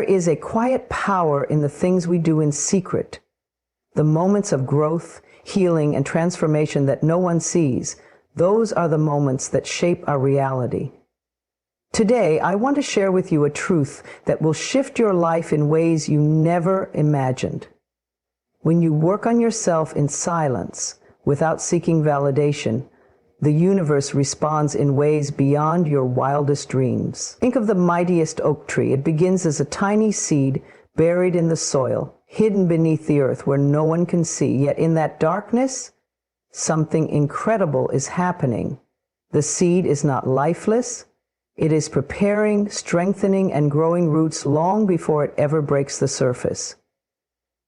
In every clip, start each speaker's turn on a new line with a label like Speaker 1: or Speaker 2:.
Speaker 1: is a quiet power in the things we do in secret, the moments of growth, healing, and transformation that no one sees. Those are the moments that shape our reality. Today, I want to share with you a truth that will shift your life in ways you never imagined. When you work on yourself in silence, without seeking validation, the universe responds in ways beyond your wildest dreams. Think of the mightiest oak tree. It begins as a tiny seed buried in the soil, hidden beneath the earth where no one can see. Yet in that darkness, something incredible is happening. The seed is not lifeless. It is preparing, strengthening, and growing roots long before it ever breaks the surface.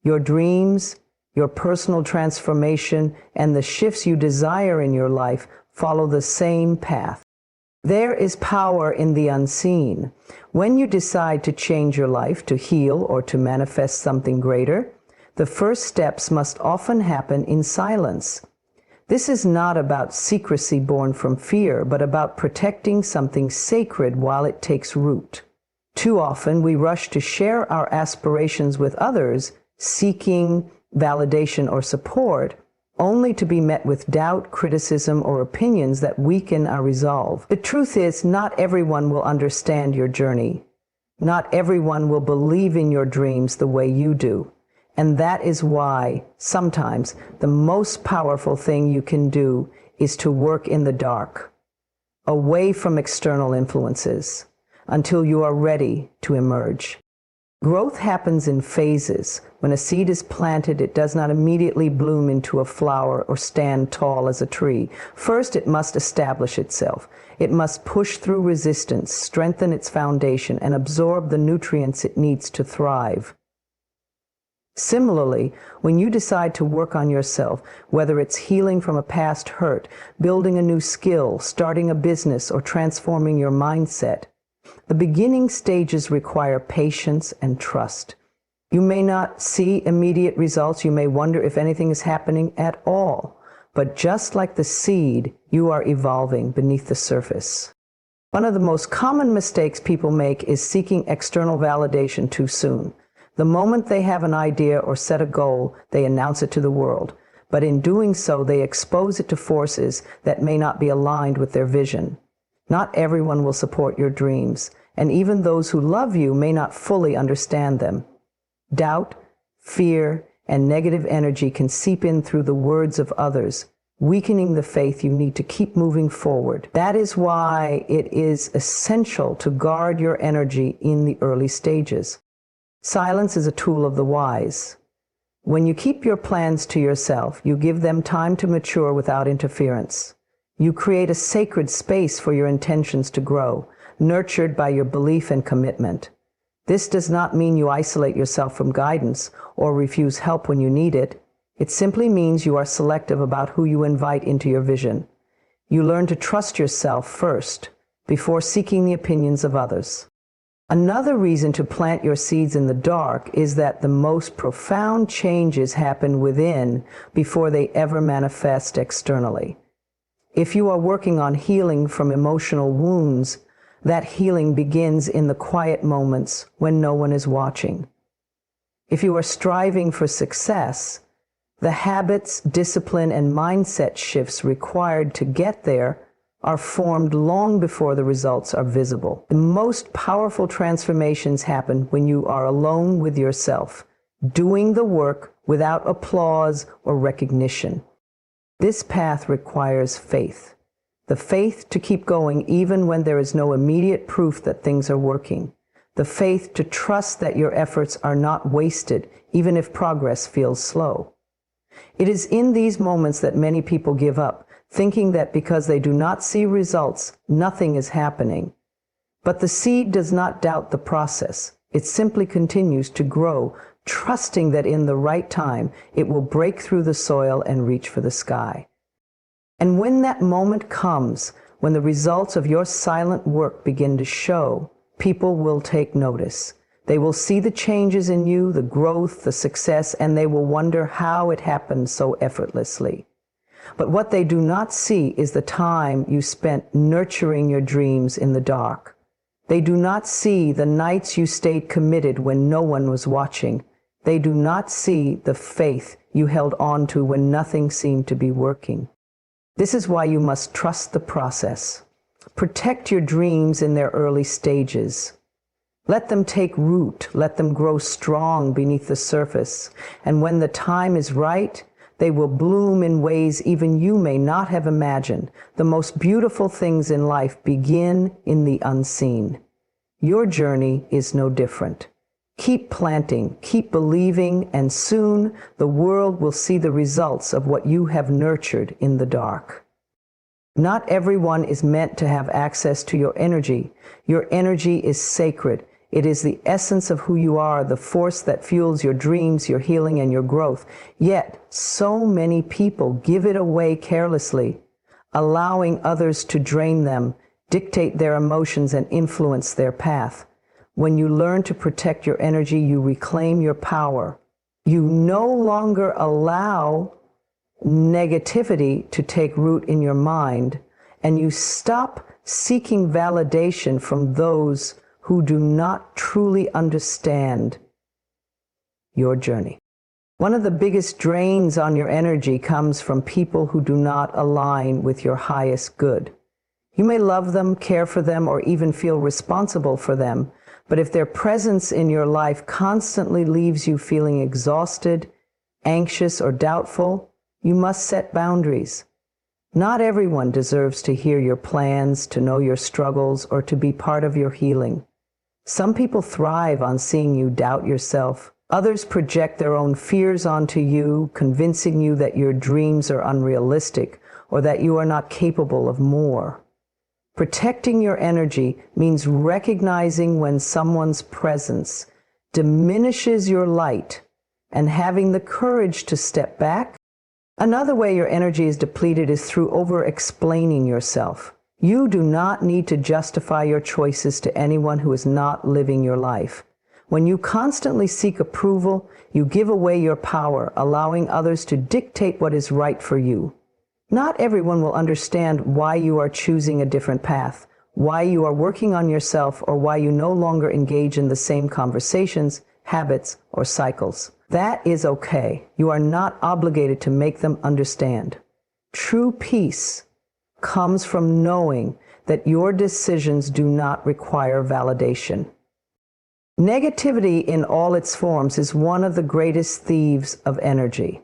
Speaker 1: Your dreams, your personal transformation, and the shifts you desire in your life follow the same path. There is power in the unseen. When you decide to change your life, to heal, or to manifest something greater, the first steps must often happen in silence. This is not about secrecy born from fear, but about protecting something sacred while it takes root. Too often, we rush to share our aspirations with others, seeking validation or support, only to be met with doubt, criticism, or opinions that weaken our resolve. The truth is, not everyone will understand your journey. Not everyone will believe in your dreams the way you do. And that is why, sometimes, the most powerful thing you can do is to work in the dark, away from external influences, until you are ready to emerge. Growth happens in phases. When a seed is planted, it does not immediately bloom into a flower or stand tall as a tree. First, it must establish itself. It must push through resistance, strengthen its foundation, and absorb the nutrients it needs to thrive. Similarly, when you decide to work on yourself, whether it's healing from a past hurt, building a new skill, starting a business, or transforming your mindset, the beginning stages require patience and trust. You may not see immediate results. You may wonder if anything is happening at all. But just like the seed, you are evolving beneath the surface. One of the most common mistakes people make is seeking external validation too soon. The moment they have an idea or set a goal, they announce it to the world. But in doing so, they expose it to forces that may not be aligned with their vision. Not everyone will support your dreams, and even those who love you may not fully understand them. Doubt, fear, and negative energy can seep in through the words of others, weakening the faith you need to keep moving forward. That is why it is essential to guard your energy in the early stages. Silence is a tool of the wise. When you keep your plans to yourself, you give them time to mature without interference. You create a sacred space for your intentions to grow, nurtured by your belief and commitment. This does not mean you isolate yourself from guidance or refuse help when you need it. It simply means you are selective about who you invite into your vision. You learn to trust yourself first, before seeking the opinions of others. Another reason to plant your seeds in the dark is that the most profound changes happen within before they ever manifest externally. If you are working on healing from emotional wounds, that healing begins in the quiet moments when no one is watching. If you are striving for success, the habits, discipline, and mindset shifts required to get there are formed long before the results are visible. The most powerful transformations happen when you are alone with yourself, doing the work without applause or recognition. This path requires faith. The faith to keep going even when there is no immediate proof that things are working. The faith to trust that your efforts are not wasted, even if progress feels slow. It is in these moments that many people give up, thinking that because they do not see results, nothing is happening. But the seed does not doubt the process. It simply continues to grow, trusting that in the right time, it will break through the soil and reach for the sky. And when that moment comes, when the results of your silent work begin to show, people will take notice. They will see the changes in you, the growth, the success, and they will wonder how it happened so effortlessly. But what they do not see is the time you spent nurturing your dreams in the dark. They do not see the nights you stayed committed when no one was watching. They do not see the faith you held on to when nothing seemed to be working. This is why you must trust the process. Protect your dreams in their early stages. Let them take root, let them grow strong beneath the surface, and when the time is right, they will bloom in ways even you may not have imagined. The most beautiful things in life begin in the unseen. Your journey is no different. Keep planting, keep believing, and soon the world will see the results of what you have nurtured in the dark. Not everyone is meant to have access to your energy. Your energy is sacred. It is the essence of who you are, the force that fuels your dreams, your healing, and your growth. Yet, so many people give it away carelessly, allowing others to drain them, dictate their emotions, and influence their path. When you learn to protect your energy, you reclaim your power. You no longer allow negativity to take root in your mind, and you stop seeking validation from those who do not truly understand your journey. One of the biggest drains on your energy comes from people who do not align with your highest good. You may love them, care for them, or even feel responsible for them, but if their presence in your life constantly leaves you feeling exhausted, anxious, or doubtful, you must set boundaries. Not everyone deserves to hear your plans, to know your struggles, or to be part of your healing. Some people thrive on seeing you doubt yourself. Others project their own fears onto you, convincing you that your dreams are unrealistic or that you are not capable of more. Protecting your energy means recognizing when someone's presence diminishes your light and having the courage to step back. Another way your energy is depleted is through over-explaining yourself. You do not need to justify your choices to anyone who is not living your life. When you constantly seek approval, you give away your power, allowing others to dictate what is right for you. Not everyone will understand why you are choosing a different path, why you are working on yourself, or why you no longer engage in the same conversations, habits, or cycles. That is okay. You are not obligated to make them understand. True peace comes from knowing that your decisions do not require validation. Negativity in all its forms is one of the greatest thieves of energy.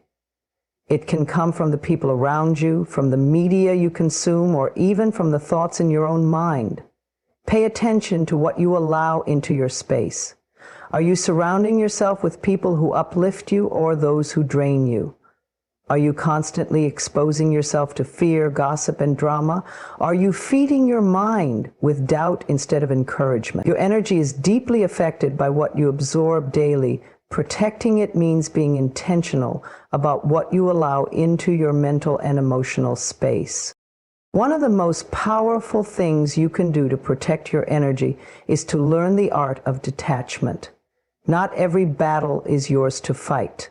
Speaker 1: It can come from the people around you, from the media you consume, or even from the thoughts in your own mind. Pay attention to what you allow into your space. Are you surrounding yourself with people who uplift you or those who drain you? Are you constantly exposing yourself to fear, gossip, and drama? Are you feeding your mind with doubt instead of encouragement? Your energy is deeply affected by what you absorb daily. Protecting it means being intentional about what you allow into your mental and emotional space. One of the most powerful things you can do to protect your energy is to learn the art of detachment. Not every battle is yours to fight.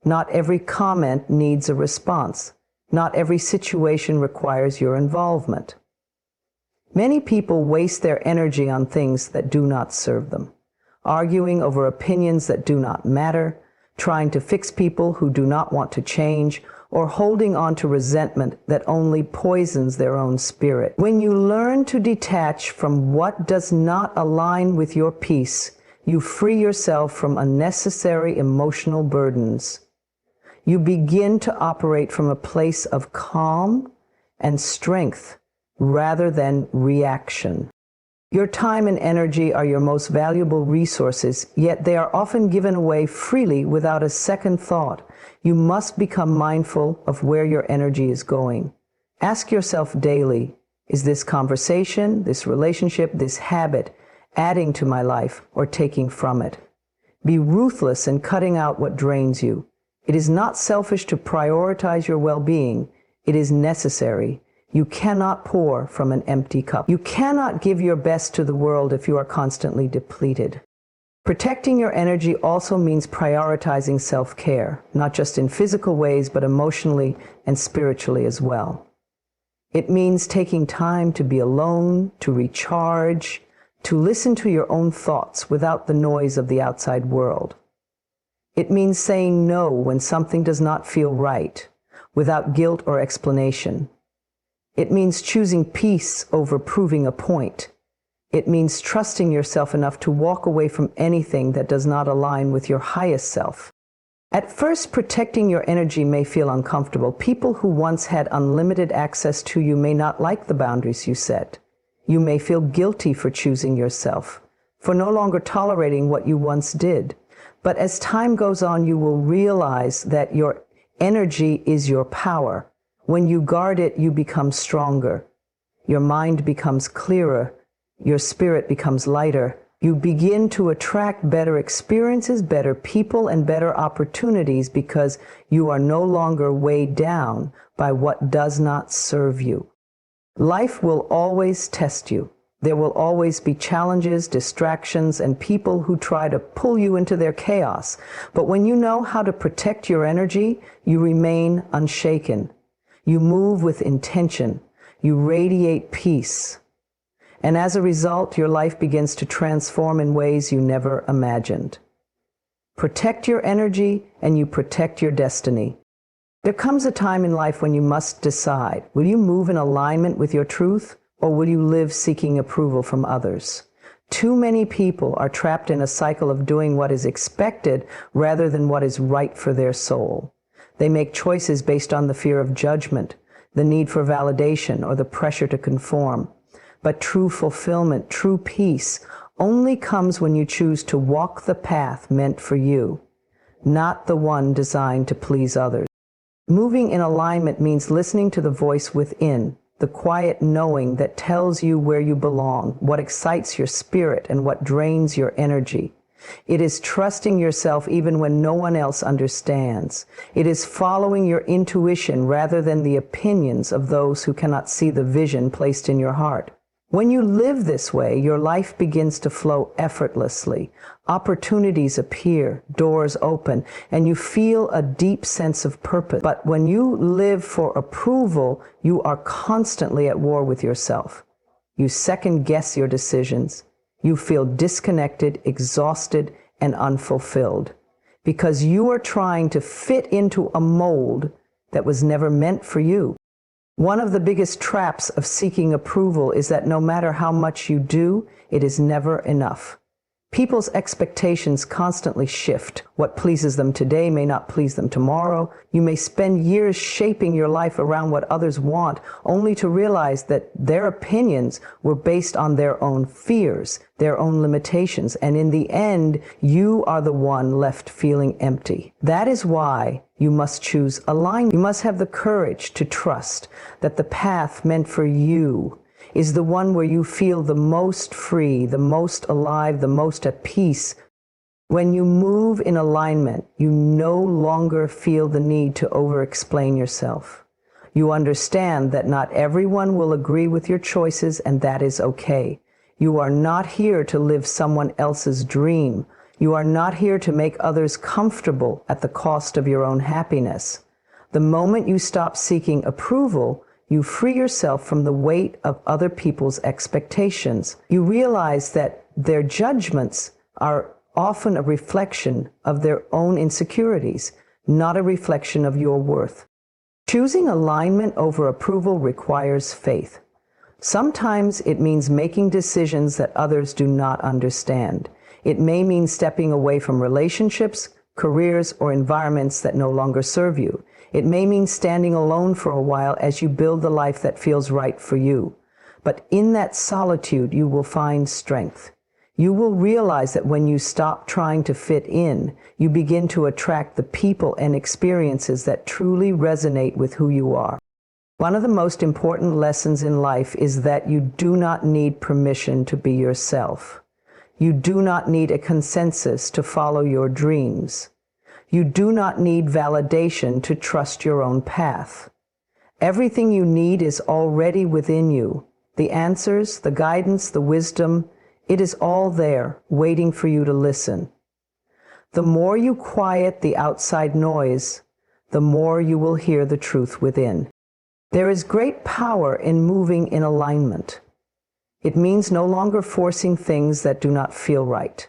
Speaker 1: Not every comment needs a response. Not every situation requires your involvement. Many people waste their energy on things that do not serve them, arguing over opinions that do not matter, trying to fix people who do not want to change, or holding on to resentment that only poisons their own spirit. When you learn to detach from what does not align with your peace, you free yourself from unnecessary emotional burdens. You begin to operate from a place of calm and strength rather than reaction. Your time and energy are your most valuable resources, yet they are often given away freely without a second thought. You must become mindful of where your energy is going. Ask yourself daily, is this conversation, this relationship, this habit adding to my life or taking from it? Be ruthless in cutting out what drains you. It is not selfish to prioritize your well-being. It is necessary. You cannot pour from an empty cup. You cannot give your best to the world if you are constantly depleted. Protecting your energy also means prioritizing self-care, not just in physical ways, but emotionally and spiritually as well. It means taking time to be alone, to recharge, to listen to your own thoughts without the noise of the outside world. It means saying no when something does not feel right, without guilt or explanation. It means choosing peace over proving a point. It means trusting yourself enough to walk away from anything that does not align with your highest self. At first, protecting your energy may feel uncomfortable. People who once had unlimited access to you may not like the boundaries you set. You may feel guilty for choosing yourself, for no longer tolerating what you once did. But as time goes on, you will realize that your energy is your power. When you guard it, you become stronger. Your mind becomes clearer. Your spirit becomes lighter. You begin to attract better experiences, better people, and better opportunities because you are no longer weighed down by what does not serve you. Life will always test you. There will always be challenges, distractions, and people who try to pull you into their chaos. But when you know how to protect your energy, you remain unshaken. You move with intention. You radiate peace. And as a result, your life begins to transform in ways you never imagined. Protect your energy, and you protect your destiny. There comes a time in life when you must decide, will you move in alignment with your truth, or will you live seeking approval from others? Too many people are trapped in a cycle of doing what is expected rather than what is right for their soul. They make choices based on the fear of judgment, the need for validation, or the pressure to conform. But true fulfillment, true peace, only comes when you choose to walk the path meant for you, not the one designed to please others. Moving in alignment means listening to the voice within, the quiet knowing that tells you where you belong, what excites your spirit, and what drains your energy. It is trusting yourself even when no one else understands. It is following your intuition rather than the opinions of those who cannot see the vision placed in your heart. When you live this way, your life begins to flow effortlessly. Opportunities appear, doors open, and you feel a deep sense of purpose. But when you live for approval, you are constantly at war with yourself. You second-guess your decisions. You feel disconnected, exhausted, and unfulfilled because you are trying to fit into a mold that was never meant for you. One of the biggest traps of seeking approval is that no matter how much you do, it is never enough. People's expectations constantly shift. What pleases them today may not please them tomorrow. You may spend years shaping your life around what others want, only to realize that their opinions were based on their own fears, their own limitations, and in the end, you are the one left feeling empty. That is why you must choose alignment. You must have the courage to trust that the path meant for you is the one where you feel the most free, the most alive, the most at peace. When you move in alignment, you no longer feel the need to over-explain yourself. You understand that not everyone will agree with your choices, and that is okay. You are not here to live someone else's dream. You are not here to make others comfortable at the cost of your own happiness. The moment you stop seeking approval, you free yourself from the weight of other people's expectations. You realize that their judgments are often a reflection of their own insecurities, not a reflection of your worth. Choosing alignment over approval requires faith. Sometimes it means making decisions that others do not understand. It may mean stepping away from relationships, careers, or environments that no longer serve you. It may mean standing alone for a while as you build the life that feels right for you. But in that solitude, you will find strength. You will realize that when you stop trying to fit in, you begin to attract the people and experiences that truly resonate with who you are. One of the most important lessons in life is that you do not need permission to be yourself. You do not need a consensus to follow your dreams. You do not need validation to trust your own path. Everything you need is already within you. The answers, the guidance, the wisdom, it is all there, waiting for you to listen. The more you quiet the outside noise, the more you will hear the truth within. There is great power in moving in alignment. It means no longer forcing things that do not feel right.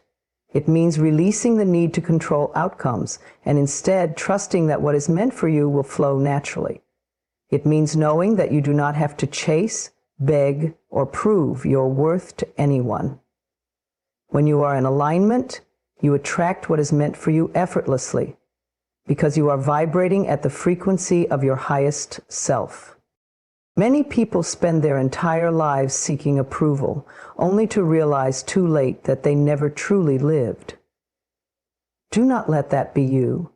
Speaker 1: It means releasing the need to control outcomes and instead trusting that what is meant for you will flow naturally. It means knowing that you do not have to chase, beg, or prove your worth to anyone. When you are in alignment, you attract what is meant for you effortlessly because you are vibrating at the frequency of your highest self. Many people spend their entire lives seeking approval, only to realize too late that they never truly lived. Do not let that be you.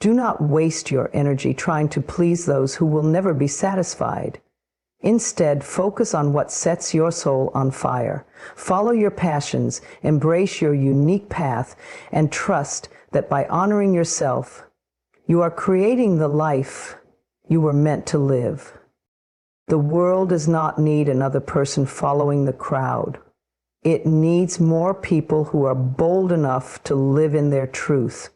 Speaker 1: Do not waste your energy trying to please those who will never be satisfied. Instead, focus on what sets your soul on fire. Follow your passions, embrace your unique path, and trust that by honoring yourself, you are creating the life you were meant to live. The world does not need another person following the crowd. It needs more people who are bold enough to live in their truth.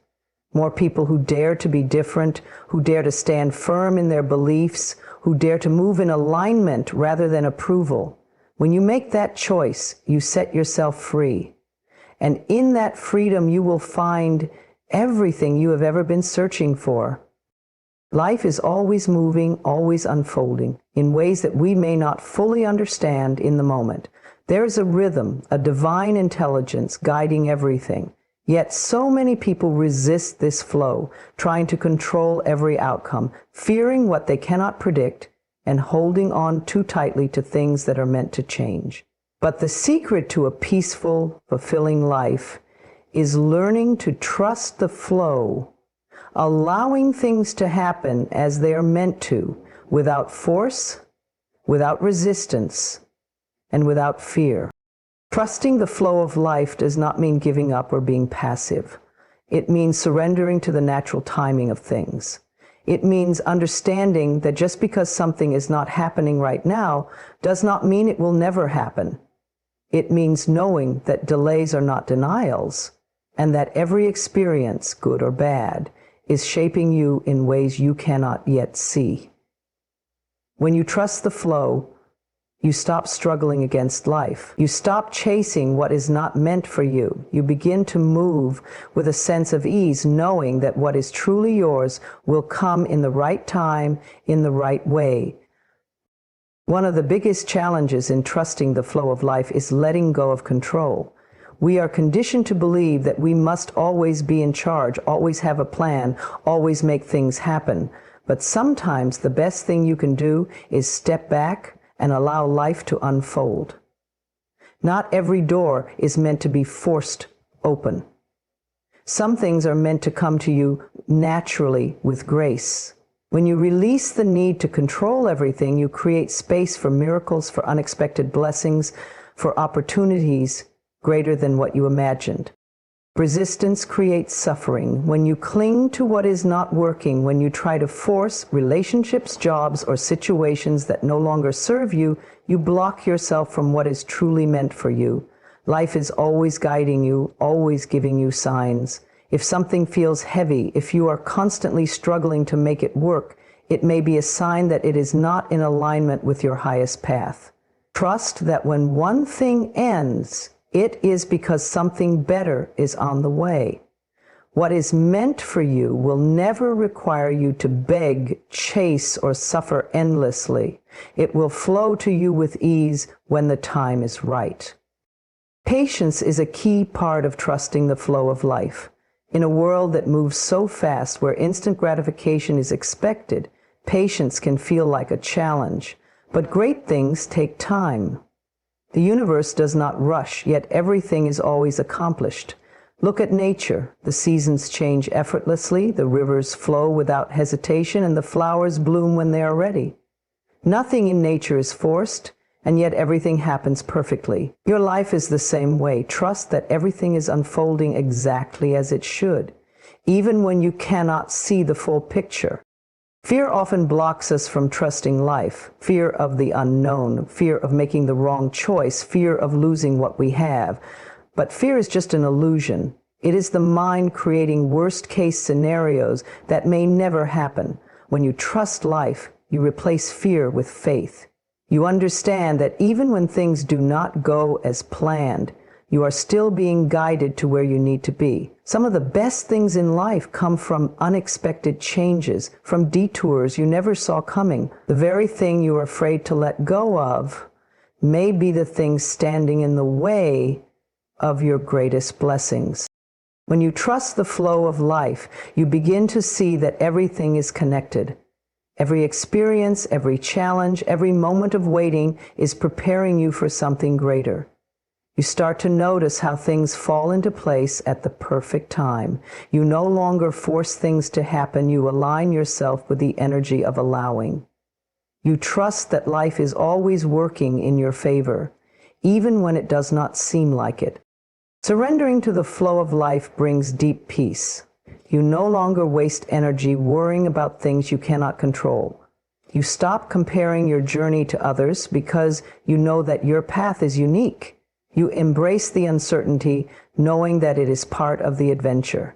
Speaker 1: More people who dare to be different, who dare to stand firm in their beliefs, who dare to move in alignment rather than approval. When you make that choice, you set yourself free. And in that freedom, you will find everything you have ever been searching for. Life is always moving, always unfolding, in ways that we may not fully understand in the moment. There is a rhythm, a divine intelligence guiding everything. Yet so many people resist this flow, trying to control every outcome, fearing what they cannot predict, and holding on too tightly to things that are meant to change. But the secret to a peaceful, fulfilling life is learning to trust the flow, allowing things to happen as they are meant to, without force, without resistance, and without fear. Trusting the flow of life does not mean giving up or being passive. It means surrendering to the natural timing of things. It means understanding that just because something is not happening right now does not mean it will never happen. It means knowing that delays are not denials, and that every experience, good or bad, is shaping you in ways you cannot yet see. When you trust the flow, you stop struggling against life. You stop chasing what is not meant for you. You begin to move with a sense of ease, knowing that what is truly yours will come in the right time, in the right way. One of the biggest challenges in trusting the flow of life is letting go of control. We are conditioned to believe that we must always be in charge, always have a plan, always make things happen. But sometimes the best thing you can do is step back and allow life to unfold. Not every door is meant to be forced open. Some things are meant to come to you naturally with grace. When you release the need to control everything, you create space for miracles, for unexpected blessings, for opportunities greater than what you imagined. Resistance creates suffering. When you cling to what is not working, when you try to force relationships, jobs, or situations that no longer serve you, you block yourself from what is truly meant for you. Life is always guiding you, always giving you signs. If something feels heavy, if you are constantly struggling to make it work, it may be a sign that it is not in alignment with your highest path. Trust that when one thing ends, it is because something better is on the way. What is meant for you will never require you to beg, chase, or suffer endlessly. It will flow to you with ease when the time is right. Patience is a key part of trusting the flow of life. In a world that moves so fast, where instant gratification is expected, patience can feel like a challenge. But great things take time. The universe does not rush, yet everything is always accomplished. Look at nature. The seasons change effortlessly, the rivers flow without hesitation, and the flowers bloom when they are ready. Nothing in nature is forced, and yet everything happens perfectly. Your life is the same way. Trust that everything is unfolding exactly as it should, even when you cannot see the full picture. Fear often blocks us from trusting life. Fear of the unknown, fear of making the wrong choice, fear of losing what we have. But fear is just an illusion. It is the mind creating worst-case scenarios that may never happen. When you trust life, you replace fear with faith. You understand that even when things do not go as planned, you are still being guided to where you need to be. Some of the best things in life come from unexpected changes, from detours you never saw coming. The very thing you are afraid to let go of may be the thing standing in the way of your greatest blessings. When you trust the flow of life, you begin to see that everything is connected. Every experience, every challenge, every moment of waiting is preparing you for something greater. You start to notice how things fall into place at the perfect time. You no longer force things to happen. You align yourself with the energy of allowing. You trust that life is always working in your favor, even when it does not seem like it. Surrendering to the flow of life brings deep peace. You no longer waste energy worrying about things you cannot control. You stop comparing your journey to others because you know that your path is unique. You embrace the uncertainty, knowing that it is part of the adventure.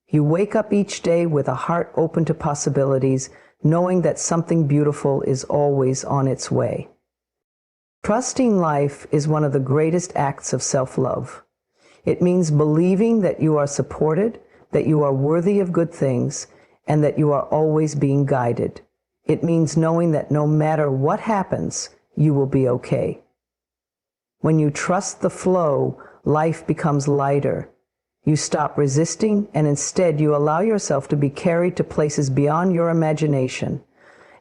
Speaker 1: You wake up each day with a heart open to possibilities, knowing that something beautiful is always on its way. Trusting life is one of the greatest acts of self-love. It means believing that you are supported, that you are worthy of good things, and that you are always being guided. It means knowing that no matter what happens, you will be okay. When you trust the flow, life becomes lighter. You stop resisting, and instead you allow yourself to be carried to places beyond your imagination.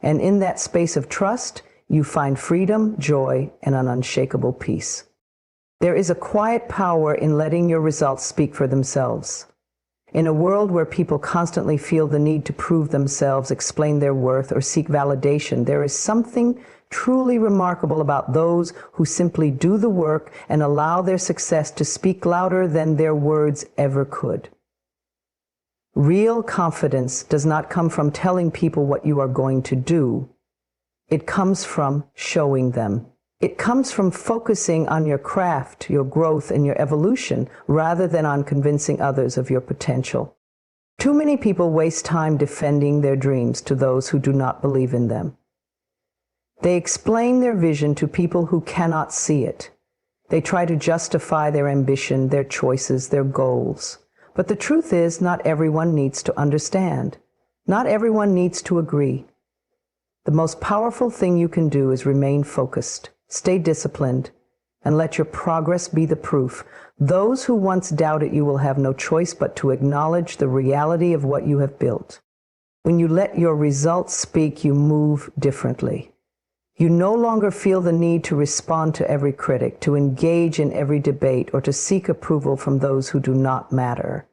Speaker 1: And in that space of trust, you find freedom, joy, and an unshakable peace. There is a quiet power in letting your results speak for themselves. In a world where people constantly feel the need to prove themselves, explain their worth, or seek validation, there is something truly remarkable about those who simply do the work and allow their success to speak louder than their words ever could. Real confidence does not come from telling people what you are going to do. It comes from showing them. It comes from focusing on your craft, your growth, and your evolution, rather than on convincing others of your potential. Too many people waste time defending their dreams to those who do not believe in them. They explain their vision to people who cannot see it. They try to justify their ambition, their choices, their goals. But the truth is, not everyone needs to understand. Not everyone needs to agree. The most powerful thing you can do is remain focused. Stay disciplined, and let your progress be the proof. Those who once doubted you will have no choice but to acknowledge the reality of what you have built. When you let your results speak, you move differently. You no longer feel the need to respond to every critic, to engage in every debate, or to seek approval from those who do not matter.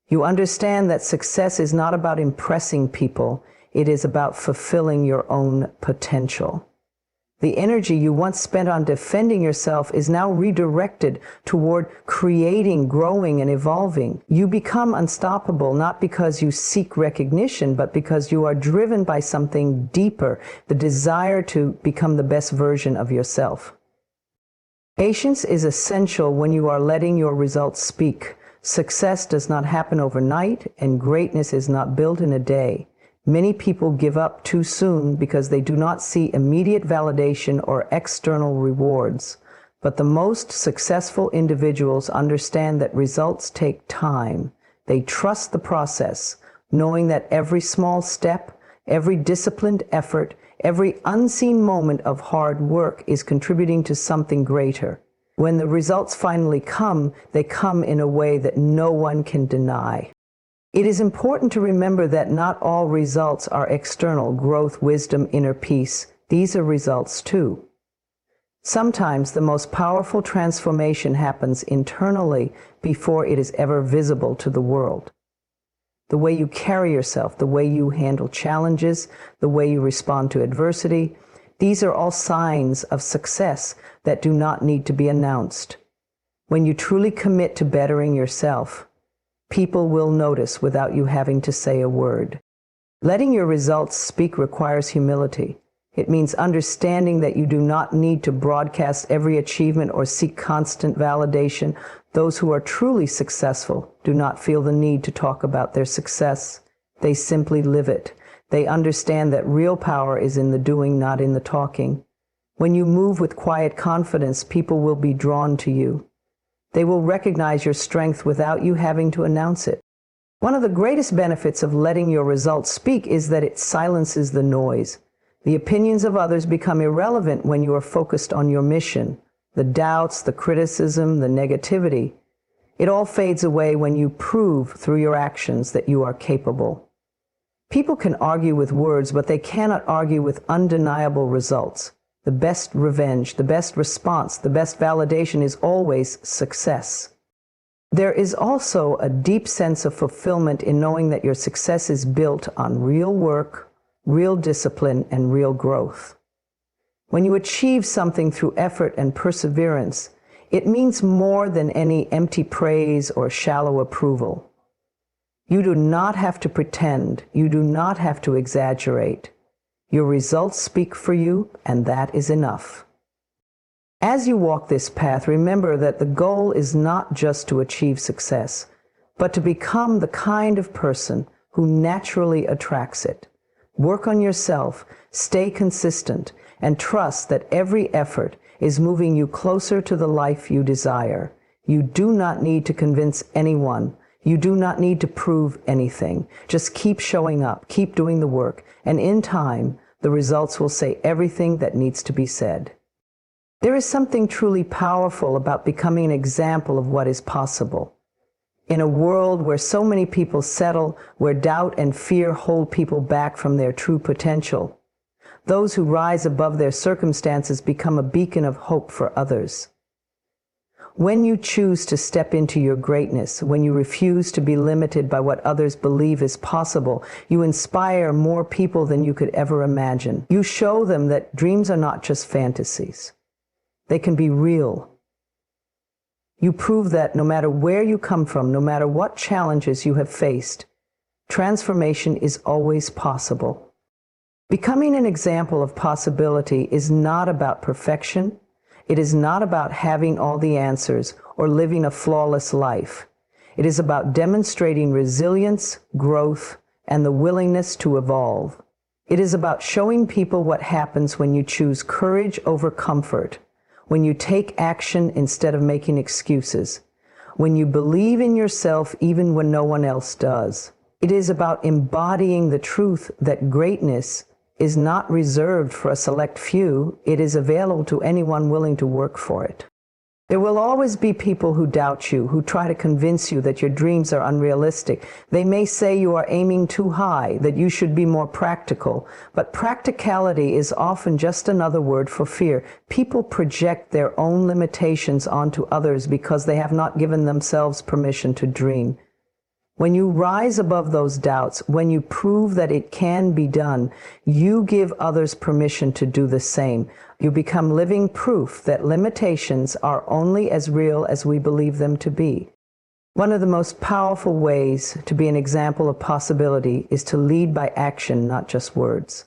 Speaker 1: You understand that success is not about impressing people, it is about fulfilling your own potential. The energy you once spent on defending yourself is now redirected toward creating, growing, and evolving. You become unstoppable not because you seek recognition, but because you are driven by something deeper, the desire to become the best version of yourself. Patience is essential when you are letting your results speak. Success does not happen overnight, and greatness is not built in a day. Many people give up too soon because they do not see immediate validation or external rewards. But the most successful individuals understand that results take time. They trust the process, knowing that every small step, every disciplined effort, every unseen moment of hard work is contributing to something greater. When the results finally come, they come in a way that no one can deny. It is important to remember that not all results are external: growth, wisdom, inner peace. These are results too. Sometimes the most powerful transformation happens internally before it is ever visible to the world. The way you carry yourself, the way you handle challenges, the way you respond to adversity, these are all signs of success that do not need to be announced. When you truly commit to bettering yourself, people will notice without you having to say a word. Letting your results speak requires humility. It means understanding that you do not need to broadcast every achievement or seek constant validation. Those who are truly successful do not feel the need to talk about their success. They simply live it. They understand that real power is in the doing, not in the talking. When you move with quiet confidence, people will be drawn to you. They will recognize your strength without you having to announce it. One of the greatest benefits of letting your results speak is that it silences the noise. The opinions of others become irrelevant when you are focused on your mission. The doubts, the criticism, the negativity, it all fades away when you prove through your actions that you are capable. People can argue with words, but they cannot argue with undeniable results. The best revenge, the best response, the best validation is always success. There is also a deep sense of fulfillment in knowing that your success is built on real work, real discipline, and real growth. When you achieve something through effort and perseverance, it means more than any empty praise or shallow approval. You do not have to pretend. You do not have to exaggerate. Your results speak for you, and that is enough. As you walk this path, remember that the goal is not just to achieve success, but to become the kind of person who naturally attracts it. Work on yourself, stay consistent, and trust that every effort is moving you closer to the life you desire. You do not need to convince anyone. You do not need to prove anything. Just keep showing up, keep doing the work, and in time, the results will say everything that needs to be said. There is something truly powerful about becoming an example of what is possible. In a world where so many people settle, where doubt and fear hold people back from their true potential, those who rise above their circumstances become a beacon of hope for others. When you choose to step into your greatness, when you refuse to be limited by what others believe is possible, you inspire more people than you could ever imagine. You show them that dreams are not just fantasies. They can be real. You prove that no matter where you come from, no matter what challenges you have faced, transformation is always possible. Becoming an example of possibility is not about perfection. It is not about having all the answers or living a flawless life. It is about demonstrating resilience, growth, and the willingness to evolve. It is about showing people what happens when you choose courage over comfort, when you take action instead of making excuses, when you believe in yourself even when no one else does. It is about embodying the truth that greatness is not reserved for a select few. It is available to anyone willing to work for it. There will always be people who doubt you, who try to convince you that your dreams are unrealistic. They may say you are aiming too high, that you should be more practical. But practicality is often just another word for fear. People project their own limitations onto others because they have not given themselves permission to dream. When you rise above those doubts, when you prove that it can be done, you give others permission to do the same. You become living proof that limitations are only as real as we believe them to be. One of the most powerful ways to be an example of possibility is to lead by action, not just words.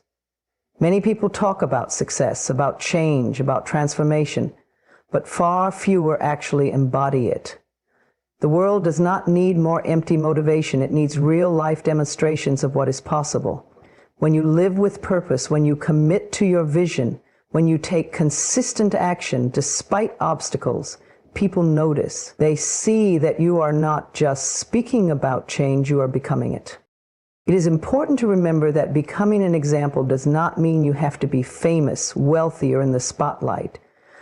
Speaker 1: Many people talk about success, about change, about transformation, but far fewer actually embody it. The world does not need more empty motivation. It needs real-life demonstrations of what is possible. When you live with purpose, when you commit to your vision, when you take consistent action despite obstacles, people notice. They see that you are not just speaking about change, you are becoming it. It is important to remember that becoming an example does not mean you have to be famous, wealthy, or in the spotlight.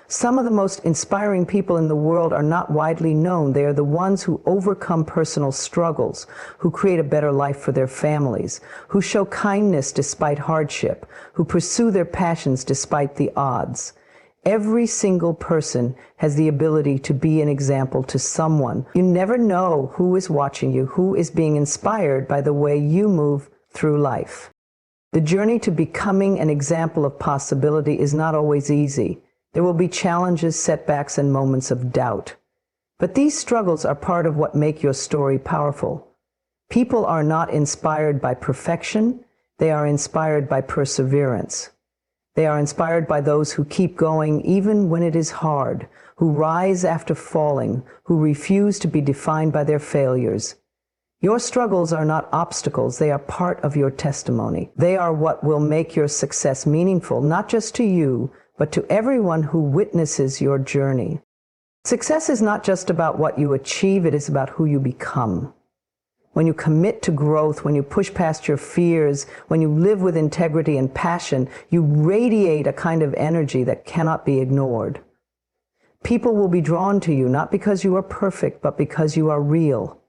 Speaker 1: Some of the most inspiring people in the world are not widely known. They are the ones who overcome personal struggles, who create a better life for their families, who show kindness despite hardship, who pursue their passions despite the odds. Every single person has the ability to be an example to someone. You never know who is watching you, who is being inspired by the way you move through life. The journey to becoming an example of possibility is not always easy. There will be challenges, setbacks, and moments of doubt. But these struggles are part of what make your story powerful. People are not inspired by perfection. They are inspired by perseverance. They are inspired by those who keep going even when it is hard, who rise after falling, who refuse to be defined by their failures. Your struggles are not obstacles. They are part of your testimony. They are what will make your success meaningful, not just to you, but to everyone who witnesses your journey. Success is not just about what you achieve, it is about who you become. When you commit to growth, when you push past your fears, when you live with integrity and passion, you radiate a kind of energy that cannot be ignored. People will be drawn to you not because you are perfect, but because you are real.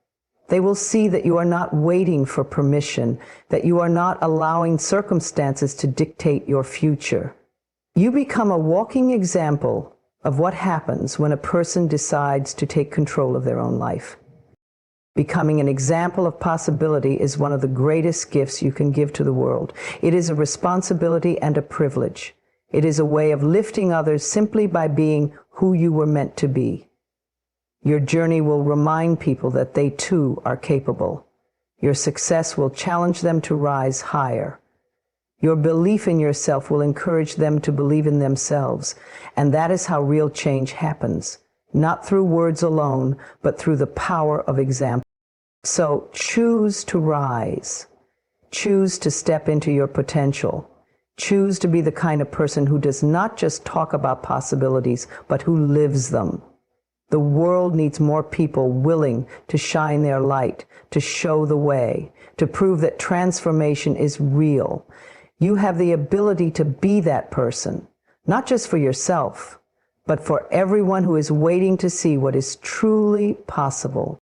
Speaker 1: They will see that you are not waiting for permission, that you are not allowing circumstances to dictate your future. You become a walking example of what happens when a person decides to take control of their own life. Becoming an example of possibility is one of the greatest gifts you can give to the world. It is a responsibility and a privilege. It is a way of lifting others simply by being who you were meant to be. Your journey will remind people that they too are capable. Your success will challenge them to rise higher. Your belief in yourself will encourage them to believe in themselves. And that is how real change happens. Not through words alone, but through the power of example. So choose to rise. Choose to step into your potential. Choose to be the kind of person who does not just talk about possibilities, but who lives them. The world needs more people willing to shine their light, to show the way, to prove that transformation is real. You have the ability to be that person, not just for yourself, but for everyone who is waiting to see what is truly possible.